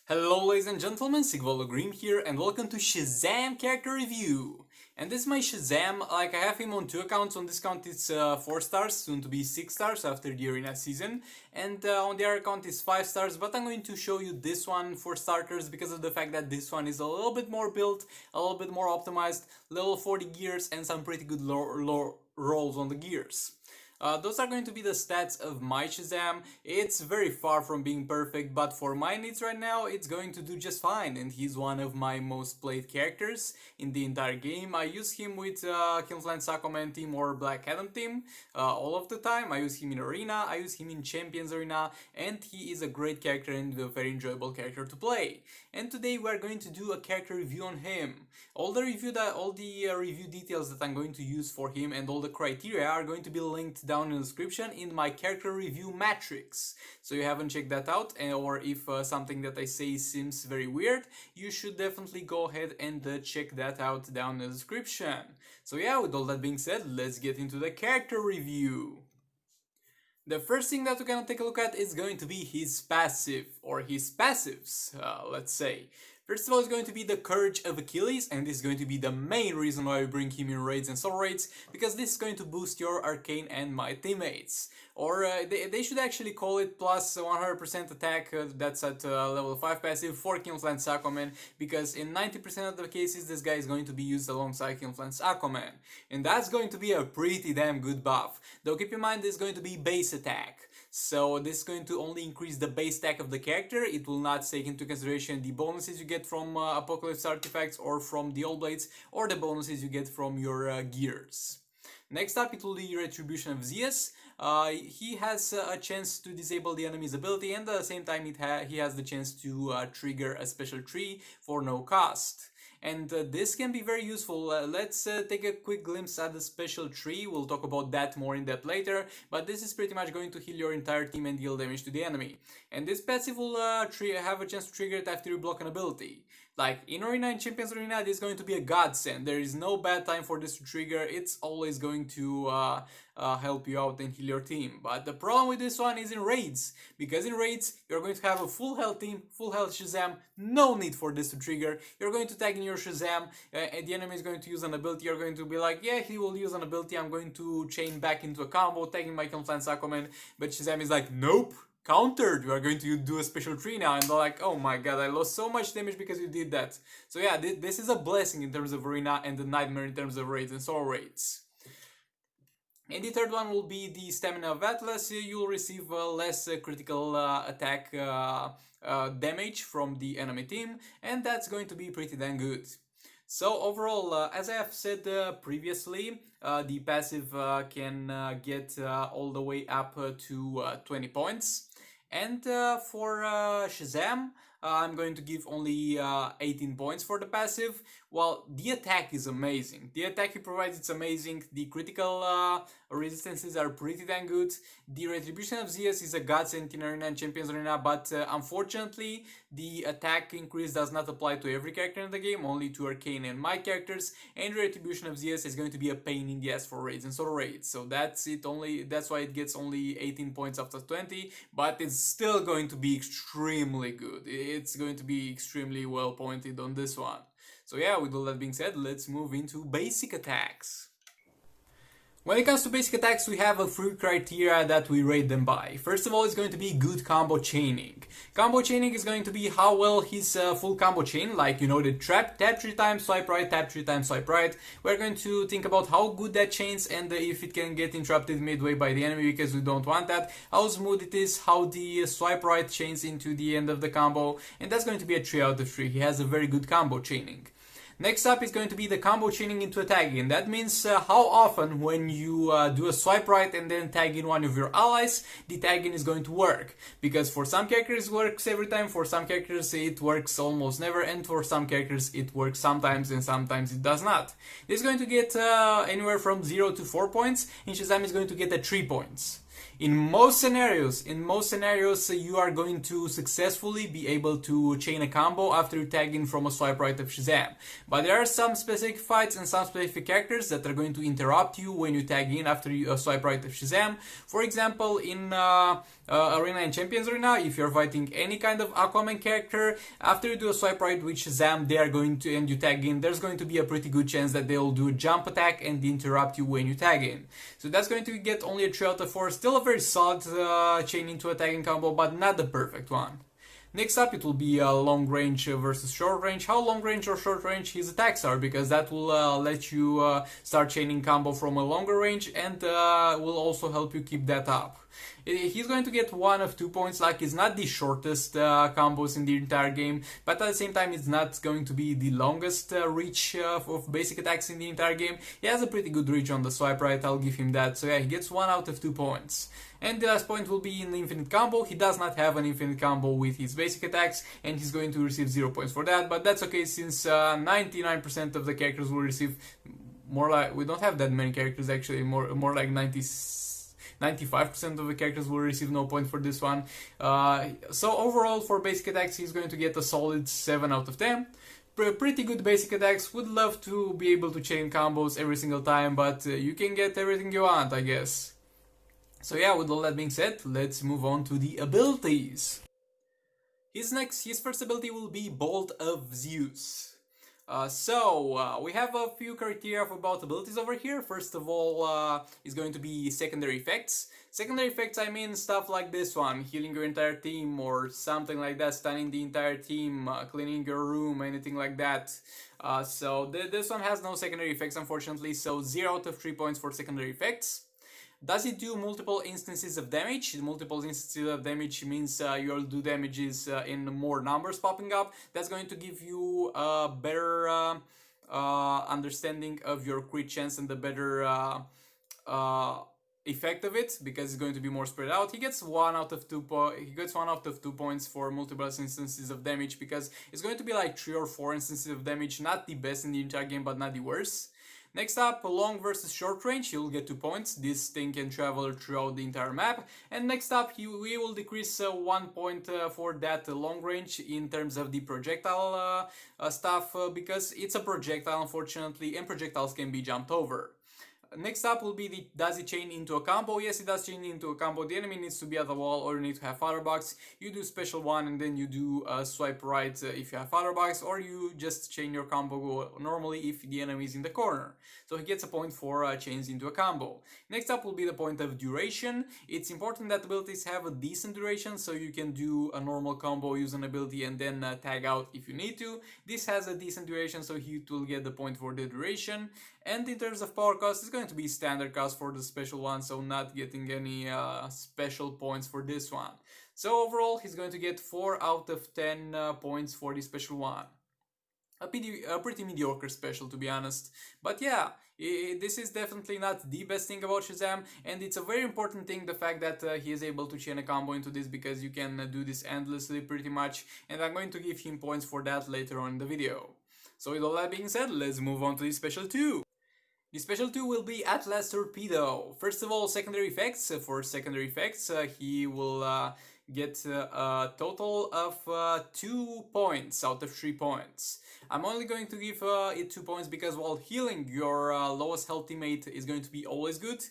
Hello ladies and gentlemen, Sigvalogrim here and welcome to SHAZAM character review. And this is my SHAZAM. I have him on two accounts. On this account it's 4 stars, soon to be 6 stars after the arena season. And on the other account it's 5 stars, but I'm going to show you this one for starters because of the fact that this one is a little bit more built, a little bit more optimized, level 40 gears and some pretty good rolls on the gears. Those are going to be the stats of my SHAZAM. It's very far from being perfect, but for my needs right now, it's going to do just fine. And he's one of my most played characters in the entire game. I use him with Kingsland Sakoman team or Black Adam team all of the time. I use him in Arena, I use him in Champions Arena, and he is a great character and a very enjoyable character to play. And today we are going to do a character review on him. All the review details that I'm going to use for him and all the criteria are going to be linked down in the description in my character review matrix. So you haven't checked that out, or if something that I say seems very weird, you should definitely go ahead and check that out down in the description. So yeah, with all that being said, let's get into the character review. The first thing that we're gonna take a look at is going to be his passive, or his passives, let's say. First of all, it's going to be the Courage of Achilles, and this is going to be the main reason why we bring him in raids and solo raids, because this is going to boost your Arcane and Might teammates. Or they should actually call it plus 100% attack, that's at level 5 passive for Kingsland Sakoman, because in 90% of the cases this guy is going to be used alongside Kingsland Sakoman. And that's going to be a pretty damn good buff. Though keep in mind this is going to be base attack. So this is going to only increase the base attack of the character. It will not take into consideration the bonuses you get from Apocalypse artifacts or from the All Blades, or the bonuses you get from your gears. Next up, it will be Retribution of Zeus. He has a chance to disable the enemy's ability, and at the same time he has the chance to trigger a special tree for no cost. And this can be very useful. Let's take a quick glimpse at the special tree. We'll talk about that more in depth later, but this is pretty much going to heal your entire team and deal damage to the enemy. And this passive will have a chance to trigger it after you block an ability. Like in Arena and Champions Arena, this is going to be a godsend. There is no bad time for this to trigger. It's always going to help you out and heal your team. But the problem with this one is in raids, because in raids you're going to have a full health team, full health SHAZAM, no need for this to trigger. You're going to tag in your SHAZAM, and the enemy is going to use an ability. You're going to be like, yeah, he will use an ability, I'm going to chain back into a combo, tagging my Kingsland Sakoman, but SHAZAM is like, nope, countered, you are going to do a special tree now, and they're like, oh my god, I lost so much damage because you did that. So yeah, this is a blessing in terms of Arena and a nightmare in terms of raids and solo raids. And the third one will be the Stamina of Atlas. You'll receive less critical attack damage from the enemy team, and that's going to be pretty damn good. So overall, as I have said previously, the passive can get all the way up to 20 points. And for SHAZAM, I'm going to give only 18 points for the passive. Well, the attack is amazing. The attack he provides is amazing. The critical resistances are pretty damn good. The Retribution of Zeus is a godsend in Arena and Champions Arena, but unfortunately, the attack increase does not apply to every character in the game, only to Arcane and Might characters. And Retribution of Zeus is going to be a pain in the ass for raids and solo raids. So that's it. That's why it gets only 18 points after 20, but it's still going to be extremely good. It's going to be extremely well pointed on this one. So yeah, with all that being said, let's move into basic attacks. When it comes to basic attacks, we have a few criteria that we rate them by. First of all, it's going to be good combo chaining. Combo chaining is going to be how well his full combo chain, like, you know, the tap 3 times, swipe right, tap 3 times, swipe right. We're going to think about how good that chains and if it can get interrupted midway by the enemy, because we don't want that. How smooth it is, how the swipe right chains into the end of the combo, and that's going to be a 3 out of 3. He has a very good combo chaining. Next up is going to be the combo chaining into a tag in. That means how often when you do a swipe right and then tag in one of your allies, the tagging is going to work. Because for some characters it works every time, for some characters it works almost never, and for some characters it works sometimes and sometimes it does not. This is going to get anywhere from 0 to 4 points, and SHAZAM is going to get 3 points. In most scenarios, you are going to successfully be able to chain a combo after you tag in from a swipe right of Shazam. But there are some specific fights and some specific characters that are going to interrupt you when you tag in after you swipe right of Shazam. For example, in Arena and Champions Arena, if you're fighting any kind of Aquaman character, after you do a swipe right with Shazam, they are going to, and you tag in, there's going to be a pretty good chance that they'll do a jump attack and interrupt you when you tag in. So that's going to get only a 3 out of 4, still a very solid chain into a tagging combo, but not the perfect one. Next up, it will be long range versus short range. How long range or short range his attacks are, because that will let you start chaining combo from a longer range, and will also help you keep that up. He's going to get 1 of 2 points, like it's not the shortest combos in the entire game, but at the same time it's not going to be the longest reach of basic attacks in the entire game. He has a pretty good reach on the swipe right, I'll give him that. So yeah, he gets 1 out of 2 points. And the last point will be in the infinite combo. He does not have an infinite combo with his basic attacks, and he's going to receive 0 points for that, but that's okay, since 99% of the characters will receive more like, we don't have that many characters actually, more like 95% of the characters will receive no point for this one. So overall, for basic attacks, he's going to get a solid 7 out of 10. Pretty good basic attacks. Would love to be able to chain combos every single time, but you can get everything you want, I guess. So yeah, with all that being said, let's move on to the abilities. His first ability will be Bolt of Zeus. We have a few criteria about abilities over here. First of all, is going to be secondary effects. Secondary effects, I mean stuff like this one, healing your entire team or something like that, stunning the entire team, cleaning your room, anything like that. This one has no secondary effects, unfortunately, so 0 out of 3 points for secondary effects. Does it do multiple instances of damage? Multiple instances of damage means you'll do damages in more numbers popping up. That's going to give you a better understanding of your crit chance and the better effect of it, because it's going to be more spread out. He gets 1 out of 2 points for multiple instances of damage, because it's going to be like 3 or 4 instances of damage. Not the best in the entire game, but not the worst. Next up, long versus short range, you'll get 2 points. This thing can travel throughout the entire map. And next up, we will decrease 1 point for that long range in terms of the projectile stuff, because it's a projectile, unfortunately, and projectiles can be jumped over. Next up will be does it chain into a combo? Yes, it does chain into a combo. The enemy needs to be at the wall, or you need to have firebox. You do special one and then you do swipe right if you have firebox, or you just chain your combo normally if the enemy is in the corner. So he gets a point for chains into a combo. Next up will be the point of duration. It's important that abilities have a decent duration, so you can do a normal combo, use an ability, and then tag out if you need to. This has a decent duration, so he will get the point for the duration. And in terms of power cost, it's going to be standard cost for the special one, so not getting any special points for this one. So overall, he's going to get 4 out of 10 points for the special one. A pretty mediocre special, to be honest. But yeah, this is definitely not the best thing about Shazam, and it's a very important thing, the fact that he is able to chain a combo into this, because you can do this endlessly pretty much, and I'm going to give him points for that later on in the video. So with all that being said, let's move on to the special 2. The special 2 will be Atlas Torpedo. First of all, secondary effects. For secondary effects, he will get a total of 2 points out of 3 points. I'm only going to give it 2 points because while healing your lowest health teammate is going to be always good,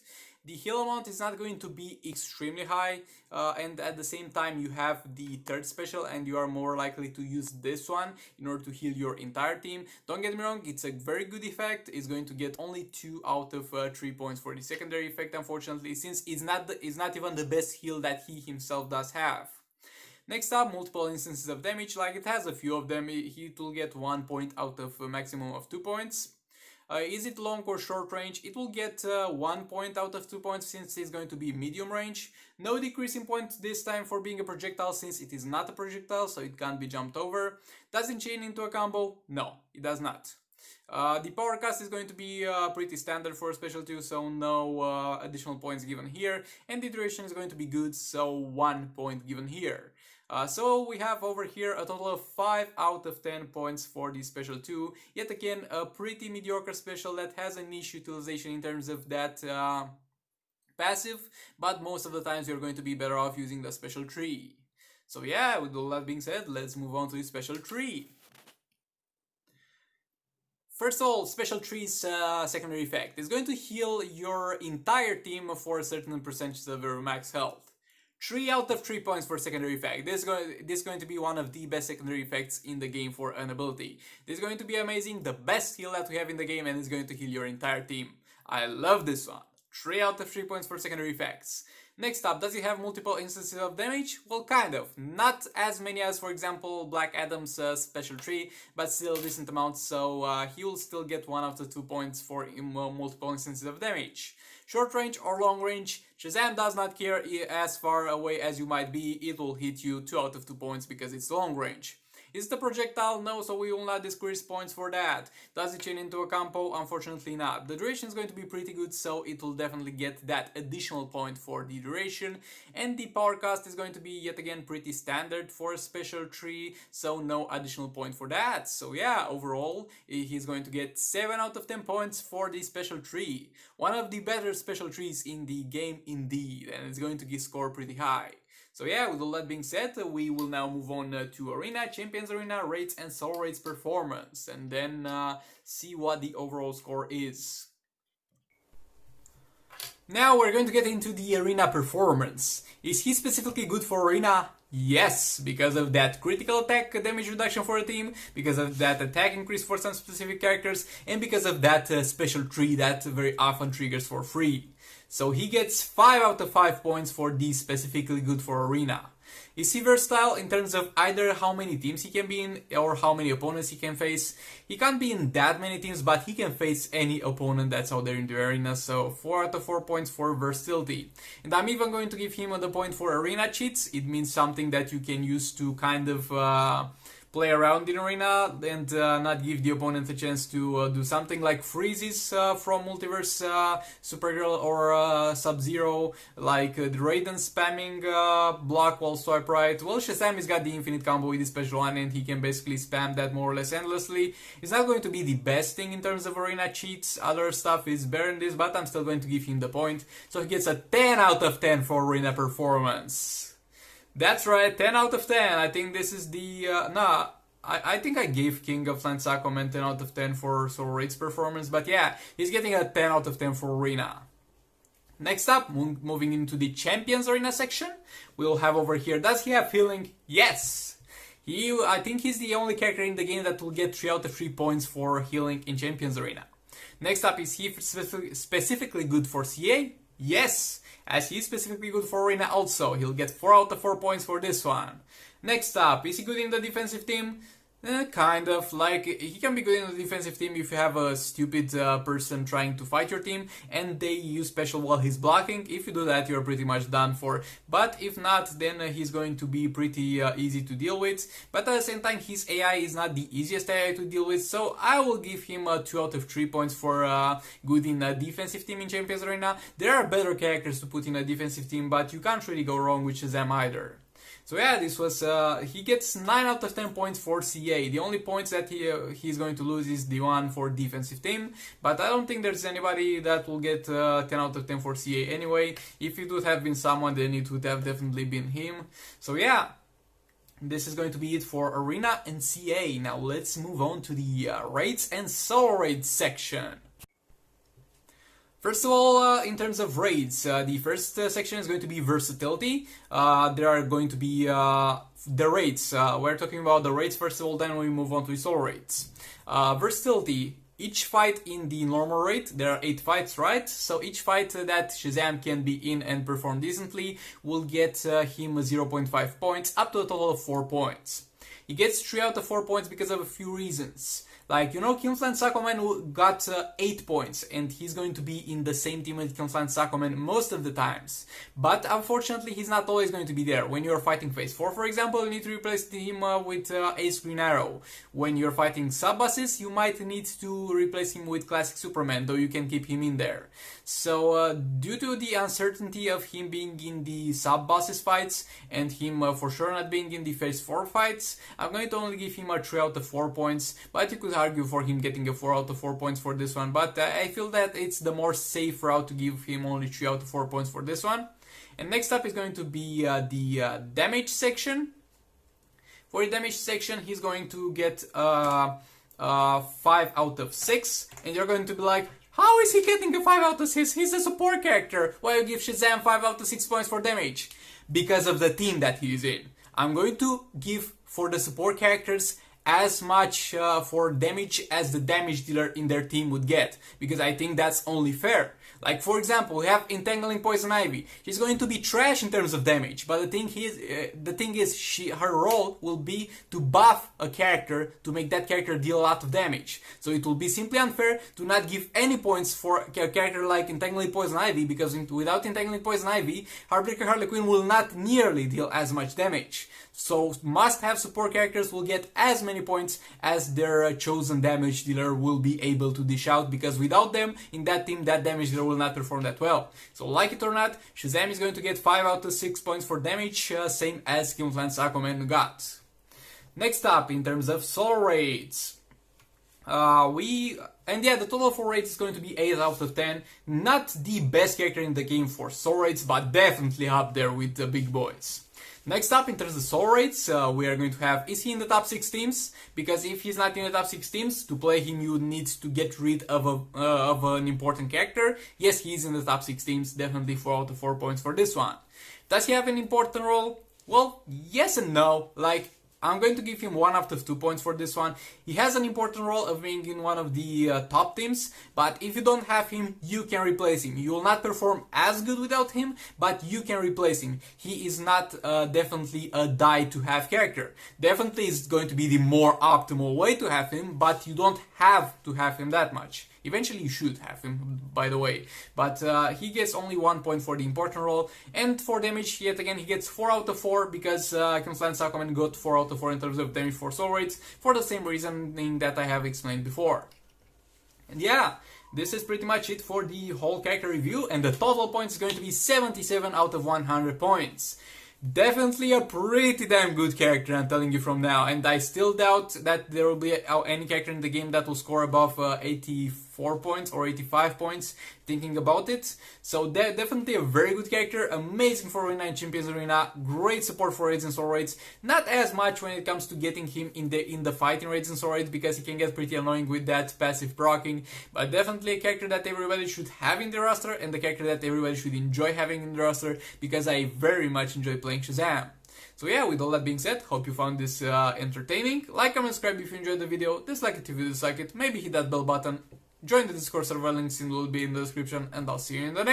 the heal amount is not going to be extremely high, and at the same time you have the third special and you are more likely to use this one in order to heal your entire team. Don't get me wrong, it's a very good effect. It's going to get only 2 out of 3 points for the secondary effect, unfortunately, since it's not even the best heal that he himself does have. Next up, multiple instances of damage. Like, it has a few of them. He will get 1 point out of a maximum of 2 points. Is it long or short range? It will get 1 point out of 2 points, since it's going to be medium range. No decrease in points this time for being a projectile, since it is not a projectile, so it can't be jumped over. Does it chain into a combo? No, it does not. The power cast is going to be pretty standard for special 2, so no additional points given here. And the duration is going to be good, so 1 point given here. So we have over here a total of 5 out of 10 points for the special 2. Yet again, a pretty mediocre special that has a niche utilization in terms of that passive, but most of the times you're going to be better off using the special tree. So yeah, with all that being said, let's move on to the special tree. First of all, special tree's secondary effect is going to heal your entire team for a certain percentage of your max health. 3 out of 3 points for secondary effect. This is going to be one of the best secondary effects in the game for an ability. This is going to be amazing, the best heal that we have in the game, and it's going to heal your entire team. I love this one. 3 out of 3 points for secondary effects. Next up, does it have multiple instances of damage? Well, kind of. Not as many as, for example, Black Adam's special tree, but still a decent amount, so he will still get 1 out of 2 points for multiple instances of damage. Short range or long range, Shazam does not care as far away as you might be, it will hit you 2 out of 2 points because it's long range. Is it a projectile? No, so we will not decrease points for that. Does it chain into a combo? Unfortunately not. The duration is going to be pretty good, so it will definitely get that additional point for the duration. And the power cost is going to be yet again pretty standard for a special tree, so no additional point for that. So yeah, overall, he's going to get 7 out of 10 points for the special tree. One of the better special trees in the game indeed, and it's going to score pretty high. So yeah, with all that being said, we will now move on to Arena, Champions Arena, Rates and Soul Rates performance, and then see what the overall score is. Now we're going to get into the Arena performance. Is he specifically good for Arena? Yes, because of that critical attack damage reduction for a team, because of that attack increase for some specific characters, and because of that special tree that very often triggers for free. So he gets 5 out of 5 points for the specifically good for Arena. Is he versatile in terms of either how many teams he can be in or how many opponents he can face? He can't be in that many teams, but he can face any opponent that's out there in the arena, so 4 out of 4 points for versatility. And I'm even going to give him the point for arena cheats. It means something that you can use to kind of play around in arena and not give the opponent a chance to do something like freezes from Multiverse Supergirl or Sub-Zero, like the Raiden spamming block while swipe right. Well, Shazam has got the infinite combo with his special one and he can basically spam that more or less endlessly. It's not going to be the best thing in terms of arena cheats, other stuff is better than this, but I'm still going to give him the point. So he gets a 10 out of 10 for arena performance. That's right, 10 out of 10. I think this is the... I think I gave King of Land Sacrament 10 out of 10 for Soul Rates performance, but yeah, he's getting a 10 out of 10 for Arena. Next up, moving into the Champions Arena section, we'll have over here, does he have healing? Yes! I think he's the only character in the game that will get 3 out of 3 points for healing in Champions Arena. Next up, is he specifically good for CA? Yes! As he is specifically good for Arena also, he'll get 4 out of 4 points for this one. Next up, is he good in the defensive team? Kind of, like, he can be good in the defensive team if you have a stupid person trying to fight your team and they use special while he's blocking. If you do that, you're pretty much done for. But if not, then he's going to be pretty easy to deal with. But at the same time, his AI is not the easiest AI to deal with, so I will give him 2 out of 3 points for good in a defensive team in Champions Arena. There are better characters to put in a defensive team, but you can't really go wrong with Shazam either. So yeah, this was, he gets 9 out of 10 points for CA. The only points that he's going to lose is the one for defensive team, but I don't think there's anybody that will get 10 out of 10 for CA anyway. If it would have been someone, then it would have definitely been him. So yeah, this is going to be it for Arena and CA. Now let's move on to the Rates and Soul Rates section. First of all, in terms of raids, the first section is going to be versatility. There are going to be the raids. We're talking about the raids first of all, then we move on to the soul raids. Versatility. Each fight in the normal raid, there are 8 fights, right? So each fight that Shazam can be in and perform decently will get him 0.5 points, up to a total of 4 points. He gets 3 out of 4 points because of a few reasons. Like, you know, Kingsland Sakoman got 8 points, and he's going to be in the same team with Kingsland Sakoman most of the times. But unfortunately, he's not always going to be there. When you're fighting Phase 4, for example, you need to replace him with Ace Green Arrow. When you're fighting sub-bosses, you might need to replace him with Classic Superman, though you can keep him in there. So, due to the uncertainty of him being in the sub-bosses fights, and him for sure not being in the Phase 4 fights, I'm going to only give him a 3 out of 4 points, but you could argue for him getting a 4 out of 4 points for this one, but I feel that it's the more safe route to give him only 3 out of 4 points for this one. And next up is going to be the damage section. For the damage section, he's going to get 5 out of 6, and you're going to be like, how is he getting a 5 out of 6? He's a support character. Why you give Shazam 5 out of 6 points for damage? Because of the team that he's in. I'm going to give for the support characters as much for damage as the damage dealer in their team would get, because I think that's only fair. Like, for example, we have Entangling Poison Ivy. She's going to be trash in terms of damage, but the thing is, her role will be to buff a character to make that character deal a lot of damage. So it will be simply unfair to not give any points for a character like Entangling Poison Ivy, because without Entangling Poison Ivy, Heartbreaker Harley Quinn will not nearly deal as much damage. So must-have support characters will get as many points as their chosen damage dealer will be able to dish out, because without them in that team, that damage dealer will not perform that well. So like it or not, Shazam is going to get 5 out of 6 points for damage, same as Kim Flint's Aquaman got. Next up, in terms of soul rates, the total for rates is going to be 8 out of 10. Not the best character in the game for soul rates, but definitely up there with the big boys. Next up, in terms of soul rates, we are going to have, is he in the top 6 teams? Because if he's not in the top 6 teams, to play him you need to get rid of an important character. Yes, he's in the top 6 teams, definitely 4 out of 4 points for this one. Does he have an important role? Well, yes and no. Like, I'm going to give him 1 out of 2 points for this one. He has an important role of being in one of the top teams, but if you don't have him, you can replace him. You will not perform as good without him, but you can replace him. He is not definitely a die-to-have character. Definitely is going to be the more optimal way to have him, but you don't have to have him that much. Eventually you should have him, by the way, but he gets only 1 point for the important role, and for damage, yet again, he gets 4 out of 4, because Kim Flint's Aquaman got 4 out of 4 in terms of damage for soul rates, for the same reasoning that I have explained before. And yeah, this is pretty much it for the whole character review, and the total points is going to be 77 out of 100 points. Definitely a pretty damn good character, I'm telling you from now, and I still doubt that there will be any character in the game that will score above 84 points or 85 points, thinking about it. So definitely a very good character, amazing for Arena and Champions Arena, great support for raids and soul raids, not as much when it comes to getting him in the fighting raids and soul raids, because he can get pretty annoying with that passive proccing, but definitely a character that everybody should have in the roster, and the character that everybody should enjoy having in the roster, because I very much enjoy playing Shazam. So yeah, with all that being said, hope you found this entertaining. Like, comment, subscribe if you enjoyed the video, dislike it if you dislike it, maybe hit that bell button, join the Discord server, links will be in the description, and I'll see you in the next